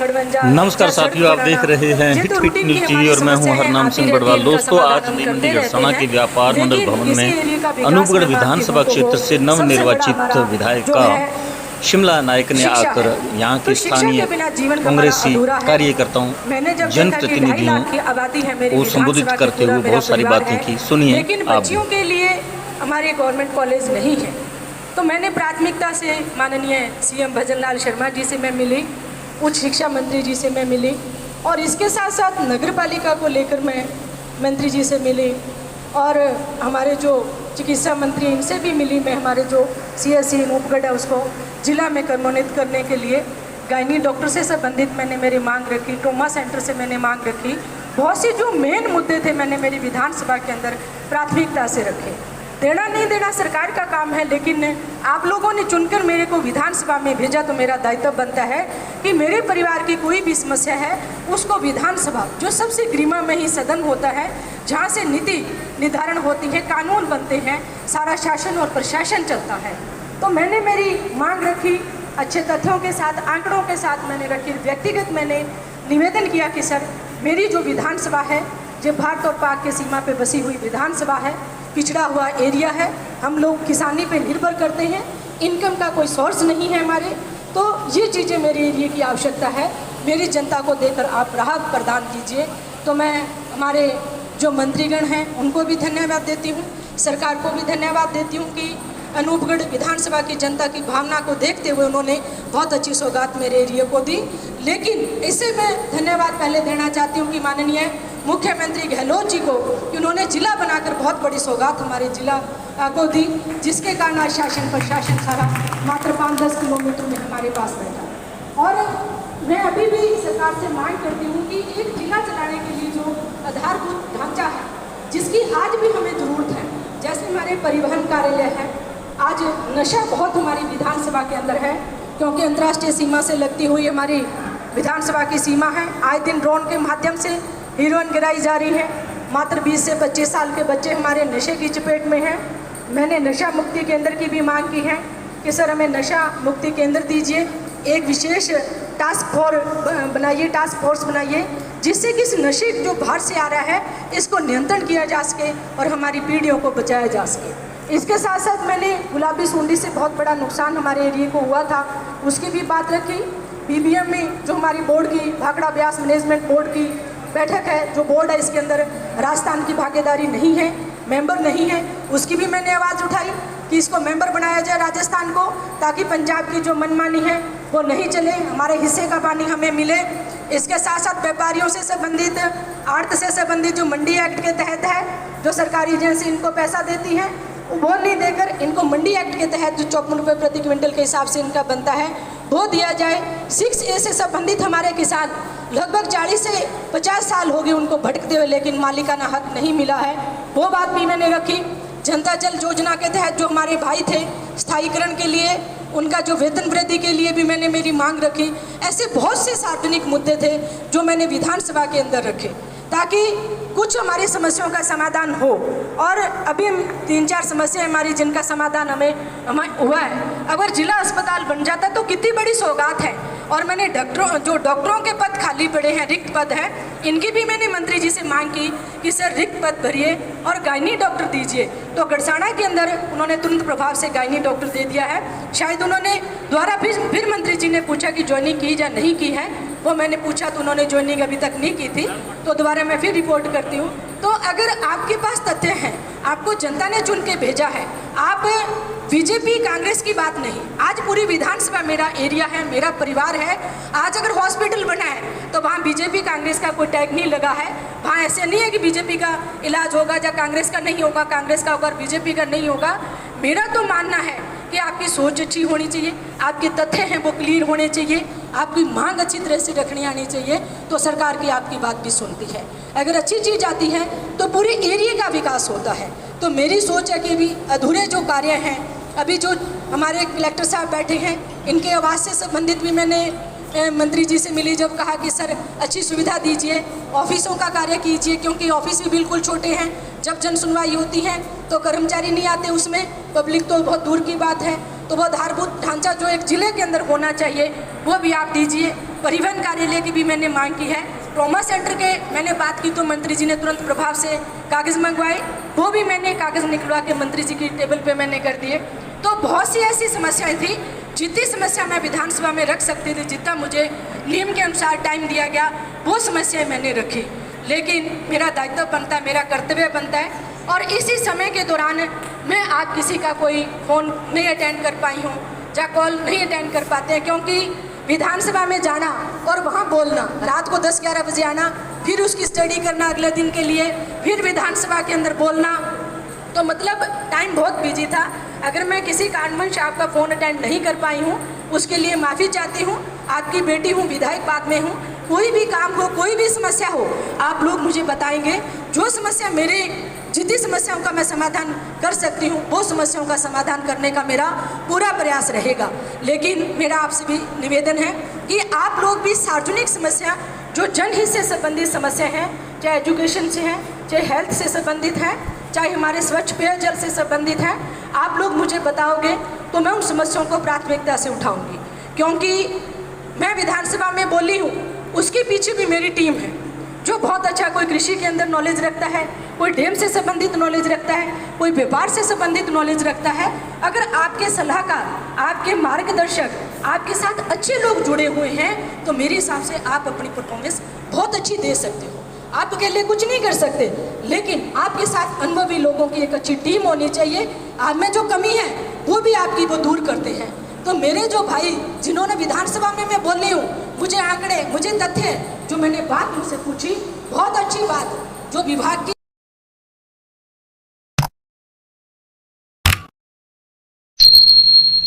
नमस्कार साथियों, आप देख रहे हैं हिट क्विक न्यूज टीवी और मैं हूं हरनाम सिंह बड़वाल। दोस्तों, आज नई मंडी गड़साना के व्यापार मंडल भवन में अनूपगढ़ विधानसभा क्षेत्र से नवनिर्वाचित विधायिका शिमला नायक ने आकर यहां के स्थानीय कांग्रेसी कार्यकर्ताओं, जनप्रतिनिधियों को संबोधित करते हुए बहुत सारी बातें की। सुनिए। लेकिन बच्चियों के लिए हमारे गवर्नमेंट कॉलेज नहीं है, तो मैंने प्राथमिकता से माननीय सीएम भजनलाल शर्मा जी से मैं मिली, उच्च शिक्षा मंत्री जी से मैं मिली और इसके साथ साथ नगर पालिका को लेकर मैं मंत्री जी से मिली और हमारे जो चिकित्सा मंत्री इनसे भी मिली। मैं हमारे जो CSC अनूपगढ़ है उसको जिला में क्रमोन्नत करने के लिए गायनी डॉक्टर से संबंधित मैंने मेरी मांग रखी, ट्रोमा सेंटर से मैंने मांग रखी। बहुत से जो मेन मुद्दे थे मैंने मेरी विधानसभा के अंदर प्राथमिकता से रखे। देना नहीं देना सरकार का काम है, लेकिन आप लोगों ने चुनकर मेरे को विधानसभा में भेजा तो मेरा दायित्व बनता है कि मेरे परिवार की कोई भी समस्या है उसको विधानसभा, जो सबसे गरिमामयी सदन होता है, जहाँ से नीति निर्धारण होती है, कानून बनते हैं, सारा शासन और प्रशासन चलता है, तो मैंने मेरी मांग रखी। अच्छे तथ्यों के साथ, आंकड़ों के साथ मैंने रखी। व्यक्तिगत मैंने निवेदन किया कि सर, मेरी जो विधानसभा है, जो भारत और पाक के सीमा पे बसी हुई विधानसभा है, पिछड़ा हुआ एरिया है, हम लोग किसानी पे निर्भर करते हैं, इनकम का कोई सोर्स नहीं है हमारे, तो ये चीज़ें मेरे एरिया की आवश्यकता है। मेरी जनता को देकर आप राहत प्रदान कीजिए। तो मैं हमारे जो मंत्रीगण हैं उनको भी धन्यवाद देती हूँ, सरकार को भी धन्यवाद देती हूँ कि अनूपगढ़ विधानसभा की जनता की भावना को देखते हुए उन्होंने बहुत अच्छी सौगात मेरे एरिया को दी। लेकिन इससे मैं धन्यवाद पहले देना चाहती हूँ कि माननीय मुख्यमंत्री गहलोत जी को, कि उन्होंने जिला बनाकर बहुत बड़ी सौगात हमारे जिला को दी, जिसके कारण आज शासन प्रशासन सारा मात्र 5-10 किलोमीटर में हमारे पास बैठा। और मैं अभी भी सरकार से मांग करती हूँ कि एक जिला चलाने के लिए जो आधारभूत ढांचा है, जिसकी आज भी हमें ज़रूरत है, जैसे हमारे परिवहन कार्यालय है, आज नशा बहुत हमारी विधानसभा के अंदर है, क्योंकि अंतर्राष्ट्रीय सीमा से लगती हुई हमारी विधानसभा की सीमा है। आए दिन ड्रोन के माध्यम से हीरोइन गिराई जा रही है। मात्र 20 से 25 साल के बच्चे हमारे नशे की चपेट में हैं। मैंने नशा मुक्ति केंद्र की भी मांग की है कि सर हमें नशा मुक्ति केंद्र दीजिए, एक विशेष टास्क फोर्स बनाइए, जिससे कि इस नशे जो बाहर से आ रहा है इसको नियंत्रण किया जा सके और हमारी पीढ़ियों को बचाया जा सके। इसके साथ साथ मैंने गुलाबी सुंडी से बहुत बड़ा नुकसान हमारे एरिया को हुआ था, उसकी भी बात रखी। BBM में जो हमारी बोर्ड की भाखड़ा ब्यास मैनेजमेंट बोर्ड की बैठक है, जो बोर्ड है, इसके अंदर राजस्थान की भागीदारी नहीं है, मेंबर नहीं है, उसकी भी मैंने आवाज़ उठाई कि इसको मेंबर बनाया जाए राजस्थान को, ताकि पंजाब की जो मनमानी है वो नहीं चले, हमारे हिस्से का पानी हमें मिले। इसके साथ साथ व्यापारियों से संबंधित, आड़त से संबंधित जो मंडी एक्ट के तहत है, जो सरकारी एजेंसी इनको पैसा देती है, वो नहीं देकर इनको मंडी एक्ट के तहत जो 54 रुपये प्रति क्विंटल के हिसाब से इनका बनता है वो दिया जाए। 6A से संबंधित हमारे किसान लगभग 40 से 50 साल हो गए उनको भटकते हुए, लेकिन मालिकाना हक नहीं मिला है, वो बात भी मैंने रखी। जनता जल योजना के तहत जो हमारे भाई थे, स्थायीकरण के लिए उनका जो वेतन वृद्धि के लिए भी मैंने मेरी मांग रखी। ऐसे बहुत से सार्वजनिक मुद्दे थे जो मैंने विधानसभा के अंदर रखे, ताकि कुछ हमारी समस्याओं का समाधान हो। और अभी 3-4 समस्याएं हमारी जिनका समाधान हमें हुआ है। अगर जिला अस्पताल बन जाता तो कितनी बड़ी सौगात है। और मैंने डॉक्टरों के पद खाली पड़े हैं, रिक्त पद हैं, इनकी भी मैंने मंत्री जी से मांग की कि सर रिक्त पद भरिए और गायनी डॉक्टर दीजिए। तो गड़साना के अंदर उन्होंने तुरंत प्रभाव से गायनी डॉक्टर दे दिया है। शायद उन्होंने दोबारा फिर मंत्री जी ने पूछा कि ज्वाइनिंग की या नहीं की है, वो मैंने पूछा तो उन्होंने ज्वाइनिंग अभी तक नहीं की थी, तो दोबारा मैं फिर रिपोर्ट करती हूँ। तो अगर आपके पास तथ्य हैं, आपको जनता ने चुन के भेजा है, आप बीजेपी कांग्रेस की बात नहीं, आज पूरी विधानसभा मेरा एरिया है, मेरा परिवार है। आज अगर हॉस्पिटल बना है तो वहाँ बीजेपी कांग्रेस का कोई टैग नहीं लगा है। वहाँ ऐसे नहीं है कि बीजेपी का इलाज होगा या कांग्रेस का नहीं होगा, कांग्रेस का होगा बीजेपी का नहीं होगा। मेरा तो मानना है कि आपकी सोच अच्छी होनी चाहिए, आपके तथ्य हैं वो क्लियर होने चाहिए, आपकी मांग अच्छी तरह से रखनी आनी चाहिए, तो सरकार की आपकी बात भी सुनती है। अगर अच्छी चीज़ आती है तो पूरे एरिया का विकास होता है। तो मेरी सोच है कि अभी अधूरे जो कार्य हैं, अभी जो हमारे कलेक्टर साहब बैठे हैं, इनके आवास से संबंधित भी मैंने मंत्री जी से मिली, जब कहा कि सर अच्छी सुविधा दीजिए, ऑफिसों का कार्य कीजिए, क्योंकि ऑफिस भी बिल्कुल छोटे हैं। जब जन सुनवाई होती है तो कर्मचारी नहीं आते, उसमें पब्लिक तो बहुत दूर की बात है। तो वो आधारभूत ढांचा जो एक जिले के अंदर होना चाहिए वो भी आप दीजिए। परिवहन कार्यालय की भी मैंने मांग की है। ट्रॉमा सेंटर के मैंने बात की तो मंत्री जी ने तुरंत प्रभाव से कागज़ मंगवाए, वो भी मैंने कागज़ निकलवा के मंत्री जी की टेबल पे मैंने कर दिए। तो बहुत सी ऐसी समस्याएं थी, जितनी समस्या मैं विधानसभा में रख सकती थी, जितना मुझे नियम के अनुसार टाइम दिया गया, वो समस्याएं मैंने रखी। लेकिन मेरा दायित्व बनता है, मेरा कर्तव्य बनता है, और इसी समय के दौरान मैं आज किसी का कोई फ़ोन नहीं अटेंड कर पाई हूँ या कॉल नहीं अटेंड कर पाते हैं, क्योंकि विधानसभा में जाना और वहाँ बोलना, रात को 10-11 बजे आना, फिर उसकी स्टडी करना अगले दिन के लिए, फिर विधानसभा के अंदर बोलना, तो मतलब टाइम बहुत बिजी था। अगर मैं किसी कारणवश आपका फ़ोन अटेंड नहीं कर पाई हूँ, उसके लिए माफ़ी चाहती हूँ। आपकी बेटी हूँ, विधायक पद में हूँ, कोई भी काम हो, कोई भी समस्या हो, आप लोग मुझे बताएंगे। जो समस्या मेरे जितनी समस्याओं का मैं समाधान कर सकती हूँ, वो समस्याओं का समाधान करने का मेरा पूरा प्रयास रहेगा। लेकिन मेरा आपसे भी निवेदन है कि आप लोग भी सार्वजनिक समस्या, जो जनहित से संबंधित समस्या हैं, चाहे एजुकेशन से हैं, चाहे हेल्थ से संबंधित हैं, चाहे हमारे स्वच्छ पेयजल से संबंधित हैं, आप लोग मुझे बताओगे तो मैं उन समस्याओं को प्राथमिकता से उठाऊंगी। क्योंकि मैं विधानसभा में बोली हूँ, उसके पीछे भी मेरी टीम है, जो बहुत अच्छा, कोई कृषि के अंदर नॉलेज रखता है, कोई डैम से संबंधित नॉलेज रखता है, कोई व्यापार से संबंधित नॉलेज रखता है। अगर आपके सलाहकार, आपके मार्गदर्शक, आपके साथ अच्छे लोग जुड़े हुए हैं, तो मेरे हिसाब से आप अपनी परफॉर्मेंस बहुत अच्छी दे सकते हो। आप अकेले कुछ नहीं कर सकते, लेकिन आपके साथ अनुभवी लोगों की एक अच्छी टीम होनी चाहिए। आप में जो कमी है वो भी आपकी वो दूर करते हैं। तो मेरे जो भाई, जिन्होंने विधानसभा में मैं बोल रही हूँ, मुझे आंकड़े, मुझे तथ्य, जो मैंने बात मुझसे पूछी, बहुत अच्छी बात, जो विभाग की